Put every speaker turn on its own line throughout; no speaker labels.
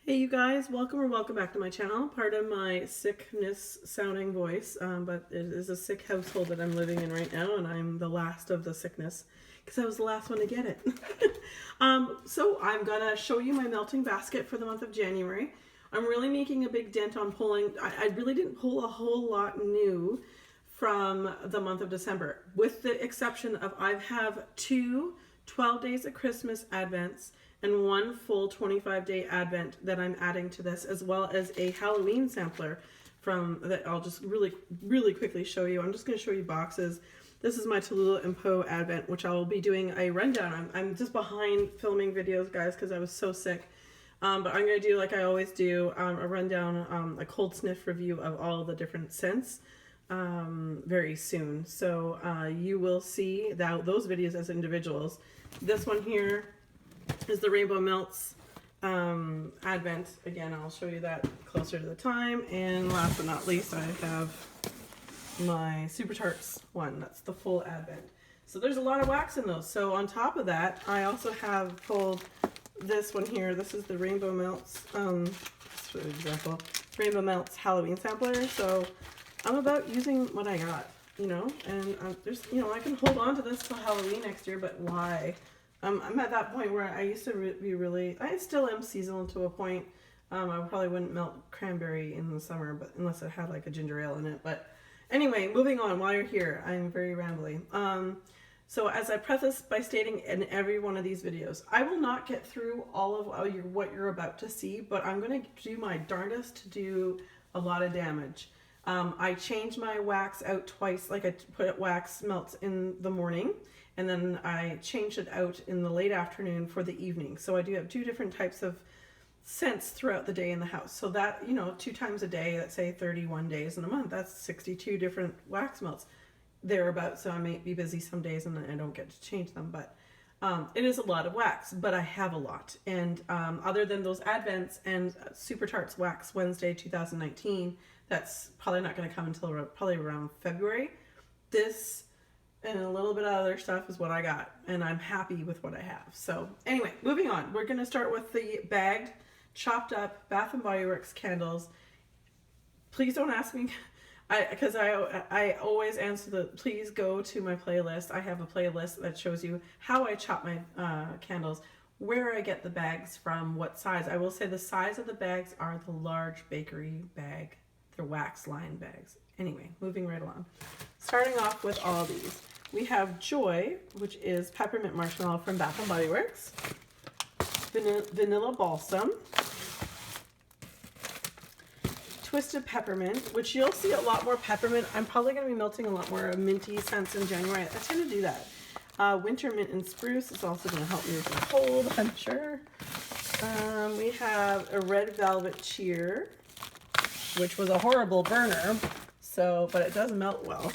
Hey you guys, welcome or welcome back to my channel. Pardon my sickness sounding voice, but it is a sick household that I'm living in right now, and I'm the last of the sickness because I was the last one to get it. So I'm gonna show you my melting basket for the month of January. I'm really making a big dent on pulling. I really didn't pull a whole lot new from the month of December, with the exception of I have two 12 days of Christmas Advents and one full 25-day Advent that I'm adding to this, as well as a Halloween sampler from that I'll just really quickly show you. I'm just going to show you boxes. This is my Tallulah and Poe Advent, which I will be doing a rundown. I'm just behind filming videos, guys, because I was so sick. But I'm going to do, like I always do, a rundown, a cold sniff review of all the different scents very soon. So you will see those videos as individuals. This one here is the Rainbow Melts Advent. Again, I'll show you that closer to the time. And last but not least, I have my Super Tarts one. That's the full Advent. So there's a lot of wax in those. So on top of that, I also have pulled this one here. This is the Rainbow Melts, for example, Rainbow Melts Halloween sampler. So I'm about using what I got, you know, and there's, you know, I can hold on to this till Halloween next year, but why? I'm at that point where I used to be really, I still am seasonal to a point. I probably wouldn't melt cranberry in the summer, but unless it had like a ginger ale in it. But anyway, moving on, while you're here, I'm very rambly. So as I preface by stating in every one of these videos, I will not get through all of what you're about to see, but I'm going to do my darndest to do a lot of damage. I change my wax out twice, like I put wax melts in the morning, and then I change it out in the late afternoon for the evening. So I do have two different types of scents throughout the day in the house. So that, you know, 2 times a day, let's say 31 days in a month, that's 62 different wax melts thereabouts. So I may be busy some days and I don't get to change them, but it is a lot of wax, but I have a lot. And other than those Advents and Super Tarts Wax Wednesday 2019, that's probably not going to come until probably around February. This and a little bit of other stuff is what I got, and I'm happy with what I have. So anyway, moving on. We're going to start with the bagged, chopped up Bath & Body Works candles. Please don't ask me, because I always answer please go to my playlist. I have a playlist that shows you how I chop my candles, where I get the bags from, what size. I will say the size of the bags are the large bakery bag. They're wax line bags. Anyway, moving right along. Starting off with all these. We have Joy, which is peppermint marshmallow from Bath & Body Works. Vanilla balsam. Twisted peppermint, which you'll see a lot more peppermint. I'm probably going to be melting a lot more minty scents in January. I tend to do that. Winter mint and spruce is also going to help me with the cold, I'm sure. We have a red velvet cheer, which was a horrible burner, but it does melt well.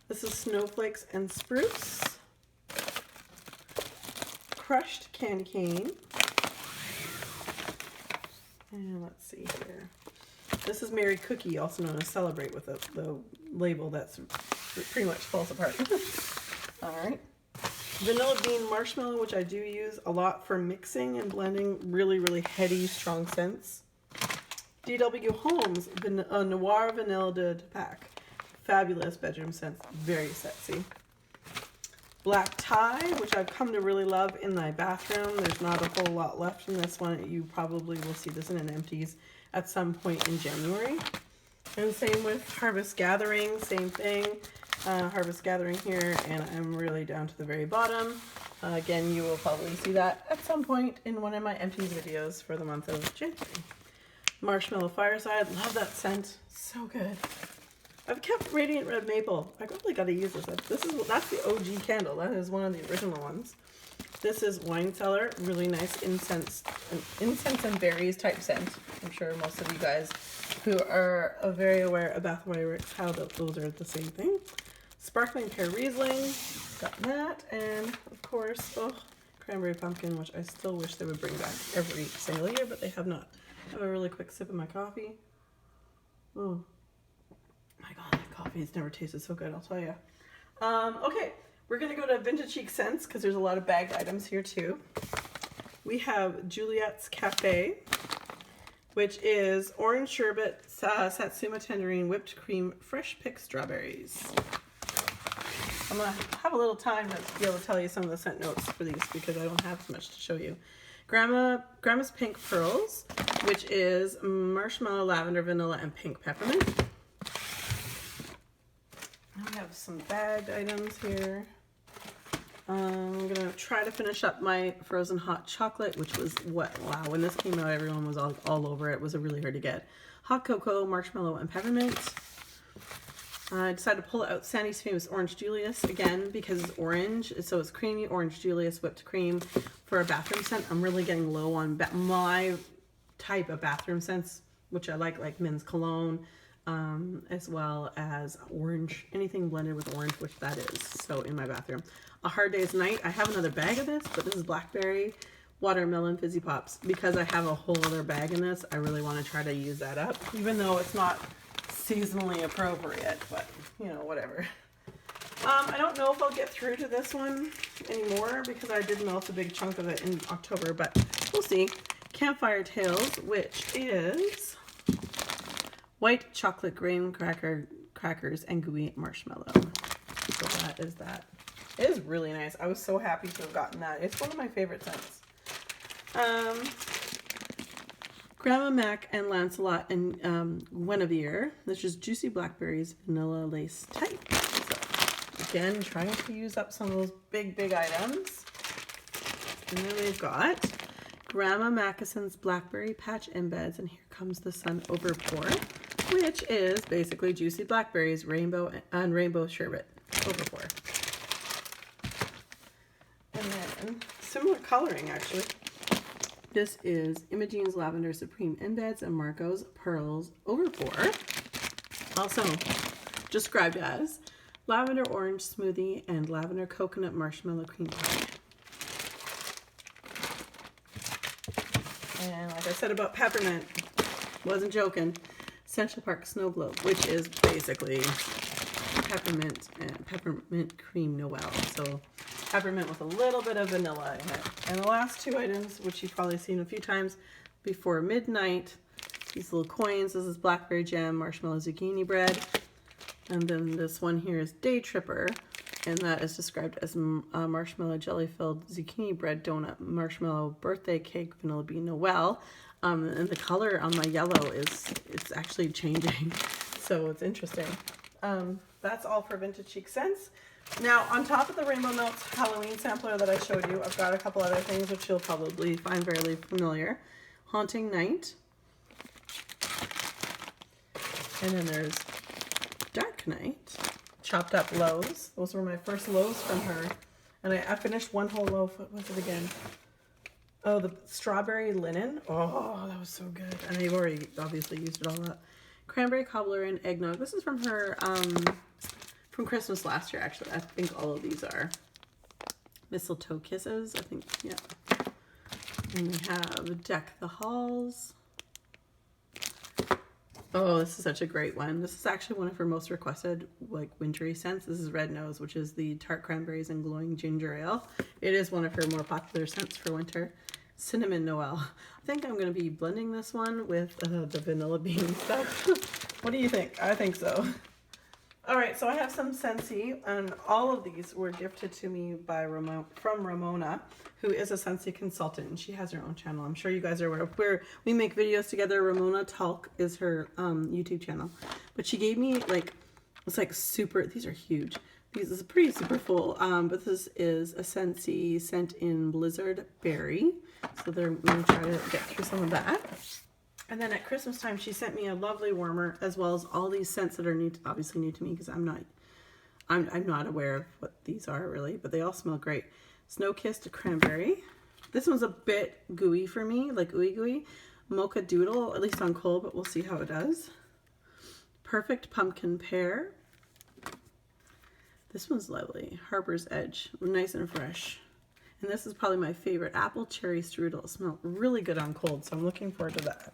This is snowflakes and spruce. Crushed candy cane. And let's see here. This is Merry Cookie, also known as Celebrate, with the label that's pretty much falls apart. All right. Vanilla bean marshmallow, which I do use a lot for mixing and blending really heady, strong scents. D.W. Holmes Noir Vanilla de Pack. Fabulous bedroom scents, very sexy. Black tie, which I've come to really love in my bathroom. There's not a whole lot left in this one. You probably will see this in an empties at some point in January. And same with Harvest Gathering, same thing. Harvest Gathering here, and I'm really down to the very bottom. Again, you will probably see that at some point in one of my empties videos for the month of January. Marshmallow Fireside, love that scent, so good. I've kept Radiant Red Maple. I probably got to use this. That's the OG candle. That is one of the original ones. This is Wine Cellar, really nice incense and berries type scent. I'm sure most of you guys who are very aware of Bath & Body Works, how those are the same thing. Sparkling Pear Riesling, got that, and of course, Cranberry Pumpkin, which I still wish they would bring back every single year, but they have not. Have a really quick sip of my coffee. Oh my god, that coffee has never tasted so good, I'll tell you. Okay, we're gonna go to Vintage Chic Scents because there's a lot of bagged items here too. We have Juliet's Cafe. which is orange sherbet, satsuma tangerine, whipped cream, fresh picked strawberries. I'm going to have a little time to be able to tell you some of the scent notes for these because I don't have much to show you. Grandma's Pink Pearls, which is marshmallow, lavender, vanilla, and pink peppermint. I have some bagged items here. I'm going to try to finish up my frozen hot chocolate, which was wow, when this came out, everyone was all over it. It was really hard to get. Hot cocoa, marshmallow, and peppermint. I decided to pull out Sandy's Famous Orange Julius again because it's orange, so it's creamy orange Julius whipped cream for a bathroom scent. I'm really getting low on my type of bathroom scents, which I like men's cologne, as well as orange, anything blended with orange, which that is, so in my bathroom. A Hard Day's Night, I have another bag of this, but this is blackberry, watermelon, fizzy pops. Because I have a whole other bag in this, I really want to try to use that up, even though it's not seasonally appropriate, but you know, whatever. I don't know if I'll get through to this one anymore because I did melt a big chunk of it in October, but we'll see. Campfire Tales, which is white chocolate graham crackers and gooey marshmallow. So that is that. It is really nice. I was so happy to have gotten that. It's one of my favorite scents. Grandma Mac and Lancelot and Guinevere. This is juicy blackberries, vanilla lace type. So again, trying to use up some of those big items. And then we've got Grandma Mackeson's Blackberry Patch Embeds and Here Comes the Sun Overpour, which is basically juicy blackberries, rainbow sherbet overpour. And then similar coloring actually. This is Imogene's Lavender Supreme Embeds and Marco's Pearls Overpour. Also described as lavender orange smoothie and lavender coconut marshmallow cream pie. And like I said about peppermint, wasn't joking, Central Park Snow Globe, which is basically peppermint and peppermint cream Noel. So peppermint with a little bit of vanilla in it. And the last two items, which you've probably seen a few times before midnight, these little coins. This is blackberry jam, marshmallow zucchini bread. And then this one here is Day Tripper, and that is described as marshmallow jelly-filled zucchini bread donut, marshmallow birthday cake, vanilla bean Noel. And the color on my yellow it's actually changing, so it's interesting. That's all for Vintage Chic Scents. Now, on top of the Rainbow Melts Halloween sampler that I showed you, I've got a couple other things which you'll probably find fairly familiar. Haunting Night. And then there's Dark Night. Chopped Up Loaves. Those were my first loaves from her. And I finished one whole loaf. What was it again? Oh, the Strawberry Linen. Oh, that was so good. And I've already obviously used it all up. Cranberry Cobbler and Eggnog. This is from her... from Christmas last year, actually. I think all of these are Mistletoe Kisses, I think, yeah. And we have Deck the Halls. Oh, this is such a great one. This is actually one of her most requested, like, wintry scents. This is Red Nose, which is the tart cranberries and glowing ginger ale. It is one of her more popular scents for winter. Cinnamon Noel. I think I'm going to be blending this one with the vanilla bean stuff. What do you think? I think so. Alright, so I have some Scentsy, and all of these were gifted to me by from Ramona, who is a Scentsy consultant, and she has her own channel. I'm sure you guys are aware where we make videos together. Ramona Talk is her YouTube channel. But she gave me, like, it's like super, these are huge. These is pretty super full, but this is a Scentsy scent in Blizzard Berry. So we're going to try to get through some of that. And then at Christmas time, she sent me a lovely warmer, as well as all these scents that are obviously new to me, because I'm not aware of what these are really, but they all smell great. Snow Kissed Cranberry. This one's a bit gooey for me, like ooey gooey. Mocha Doodle, at least on cold, but we'll see how it does. Perfect Pumpkin Pear. This one's lovely. Harbor's Edge, nice and fresh. And this is probably my favorite, Apple Cherry Strudel. It smells really good on cold, so I'm looking forward to that.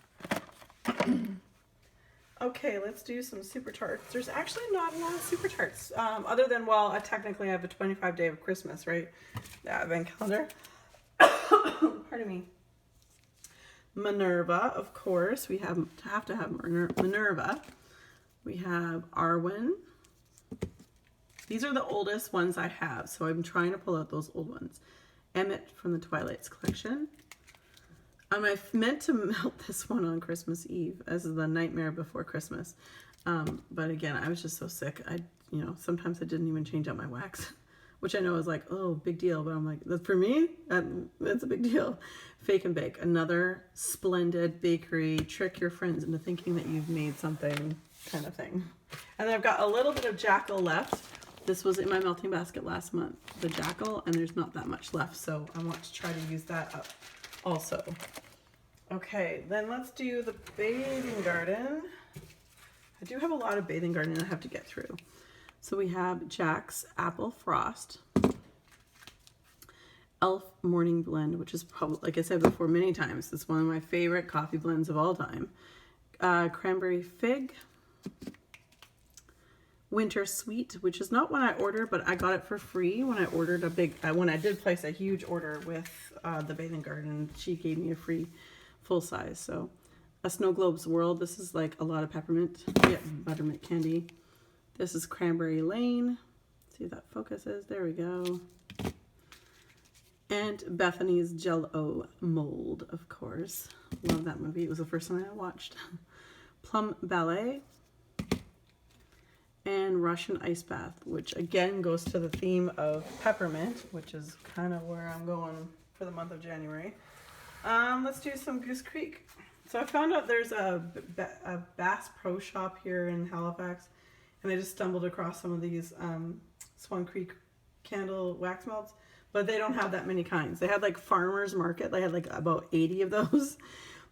Okay, let's do some super tarts. There's actually not a lot of super tarts, other than, well, I technically have a 25 day of Christmas, right? The advent calendar. Pardon me. Minerva, of course. We have to have Minerva. We have Arwen. These are the oldest ones I have, so I'm trying to pull out those old ones. Emmett from the Twilights collection. I meant to melt this one on Christmas Eve as the Nightmare Before Christmas. But again, I was just so sick. Sometimes I didn't even change out my wax, which I know is like, oh, big deal. But I'm like, that's for me? That's a big deal. Fake and Bake, another splendid bakery. Trick your friends into thinking that you've made something kind of thing. And then I've got a little bit of Jackal left. This was in my melting basket last month, the Jackal, and there's not that much left. So I want to try to use that up also. Okay, then let's do the Bathing Garden. I do have a lot of Bathing Garden I have to get through. So we have Jack's Apple Frost, Elf Morning Blend, which is probably, like I said before many times, it's one of my favorite coffee blends of all time. Cranberry Fig, Winter Sweet, which is not one I ordered, but I got it for free when I ordered when I did place a huge order with the Bathing Garden. She gave me a free full size. So a Snow Globe's World. This is like a lot of peppermint. Yeah, buttermint candy. This is Cranberry Lane. See if that focuses. There we go. And Bethany's Jell-O Mold, of course. Love that movie. It was the first one I watched. Plum Ballet. And Russian Ice Bath, which again goes to the theme of peppermint, which is kind of where I'm going for the month of January. Let's do some Goose Creek. So I found out there's a Bass Pro Shop here in Halifax, and I just stumbled across some of these Swan Creek candle wax melts, but they don't have that many kinds. They had like Farmer's Market. They had like about 80 of those.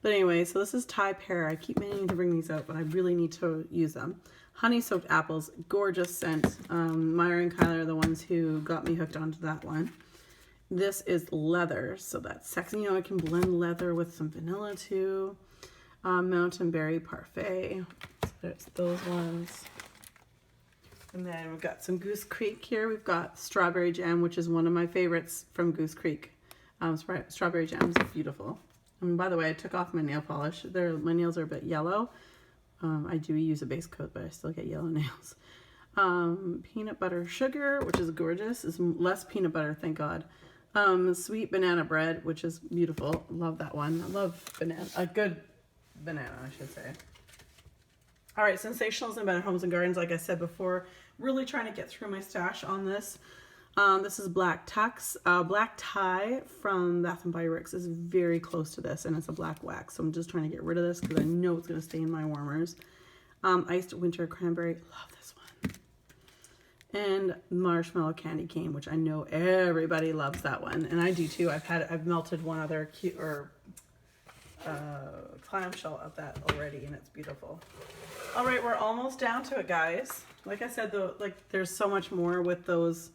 But anyway, so this is Thai Pear. I keep meaning to bring these out, but I really need to use them. Honey Soaked Apples, gorgeous scent. Myra and Kyler are the ones who got me hooked onto that one. This is Leather, so that's sexy. I can blend leather with some vanilla too. Mountain Berry Parfait, so there's those ones. And then we've got some Goose Creek here. We've got Strawberry Jam, which is one of my favorites from Goose Creek. Strawberry Jam is beautiful. And by the way, I took off my nail polish. My nails are a bit yellow. I do use a base coat, but I still get yellow nails. Peanut Butter Sugar, which is gorgeous. It's less peanut butter, thank God. Sweet Banana Bread, which is beautiful. Love that one. I love a good banana, I should say. All right, Sensationalism at Homes and Gardens, like I said before, really trying to get through my stash on this. This is Black Tie from Bath & Body Works is very close to this, and it's a black wax. So I'm just trying to get rid of this because I know it's going to stay in my warmers. Iced Winter Cranberry, love this one. And Marshmallow Candy Cane, which I know everybody loves that one, and I do too. I've melted one other cute clamshell of that already, and it's beautiful. All right, we're almost down to it, guys. Like I said, though, there's so much more with those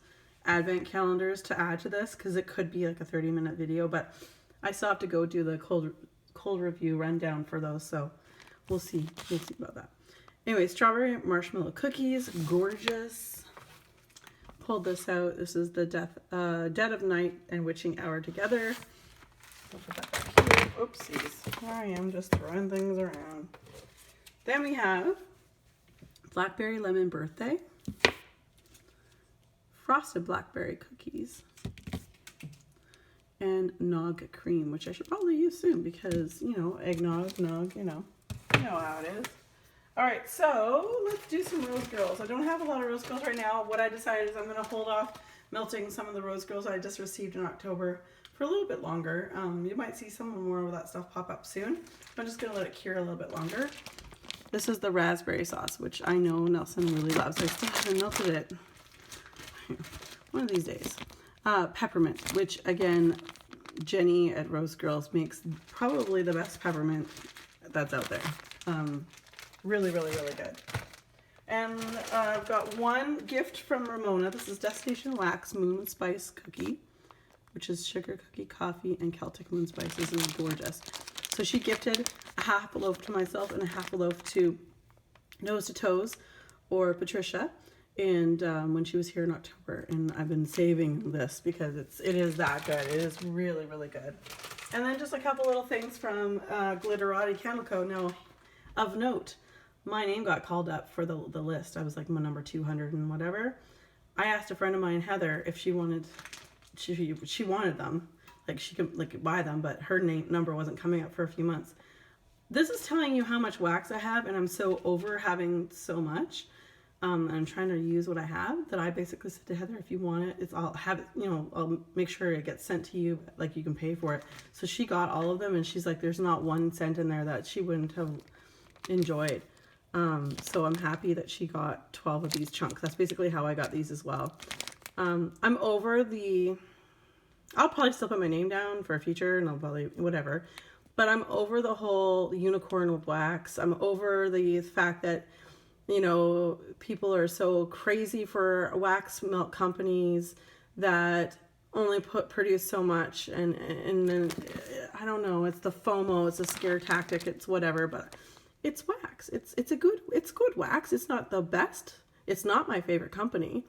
advent calendars to add to this because it could be like a 30-minute video, but I still have to go do the cold review rundown for those, so we'll see about that. Anyway, Strawberry Marshmallow Cookies, gorgeous. Pulled this out. This is the Dead of Night and Witching Hour together. I'll put that back here. Oopsies. Here I am just throwing things around. Then we have Blackberry Lemon Birthday, Frosted Blackberry Cookies, and Nog Cream, which I should probably use soon because, eggnog, nog, you know how it is. All right, so let's do some Rose Girls. I don't have a lot of Rose Girls right now. What I decided is I'm going to hold off melting some of the Rose Girls I just received in October for a little bit longer. You might see some more of that stuff pop up soon. I'm just going to let it cure a little bit longer. This is the raspberry sauce, which I know Nelson really loves. I still haven't melted it. One of these days. Peppermint, which again, Jenny at Rose Girls makes probably the best peppermint that's out there. Really, really, really good. And I've got one gift from Ramona. This is Destination Wax Moon Spice Cookie, which is sugar cookie, coffee, and Celtic moon spice. This is gorgeous. So she gifted a half a loaf to myself and a half a loaf to Nose to Toes or Patricia. And when she was here in October, and I've been saving this because it is that good. It is really, really good. And then just a couple little things from Glitterati Candle Co. Now, of note, my name got called up for the list. I was like my number 200 and whatever. I asked a friend of mine, Heather, if she wanted them, like she could like buy them, but her number wasn't coming up for a few months. This is telling you how much wax I have, and I'm so over having so much. I'm trying to use what I have, that I basically said to Heather, if you want it, I'll have it, I'll make sure it gets sent to you, like you can pay for it. So she got all of them, and she's like, there's not one cent in there that she wouldn't have enjoyed. So I'm happy that she got 12 of these chunks. That's basically how I got these as well. I'm over I'll probably still put my name down for a future, and I'll probably, whatever. But I'm over the whole unicorn with wax. I'm over the fact that, people are so crazy for wax melt companies that only produce so much, and then I don't know, it's the FOMO, it's a scare tactic, it's whatever, but it's wax. It's good wax. It's not the best. It's not my favorite company,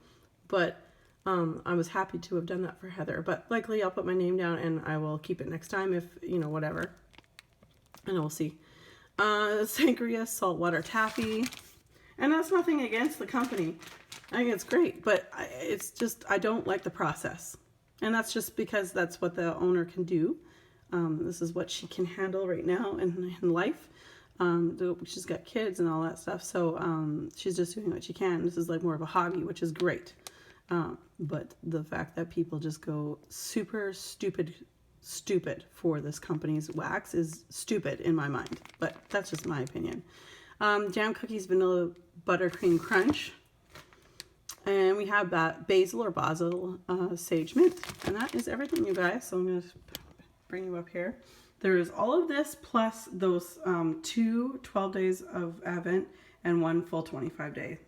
but I was happy to have done that for Heather. But likely I'll put my name down and I will keep it next time if, whatever. And we'll see. Sangria saltwater taffy. And that's nothing against the company. I think it's great, but it's just, I don't like the process. And that's just because that's what the owner can do. This is what she can handle right now in life. She's got kids and all that stuff, so she's just doing what she can. This is like more of a hobby, which is great. But the fact that people just go super stupid for this company's wax is stupid in my mind. But that's just my opinion. Jam cookies, vanilla buttercream crunch. And we have that basil or basil sage mint. And that is everything, you guys. So I'm going to bring you up here. There is all of this plus those 2 12 days of Advent and 1 full 25 day.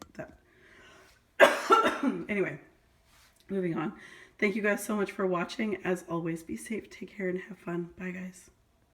Anyway, moving on. Thank you guys so much for watching. As always, be safe, take care, and have fun. Bye, guys.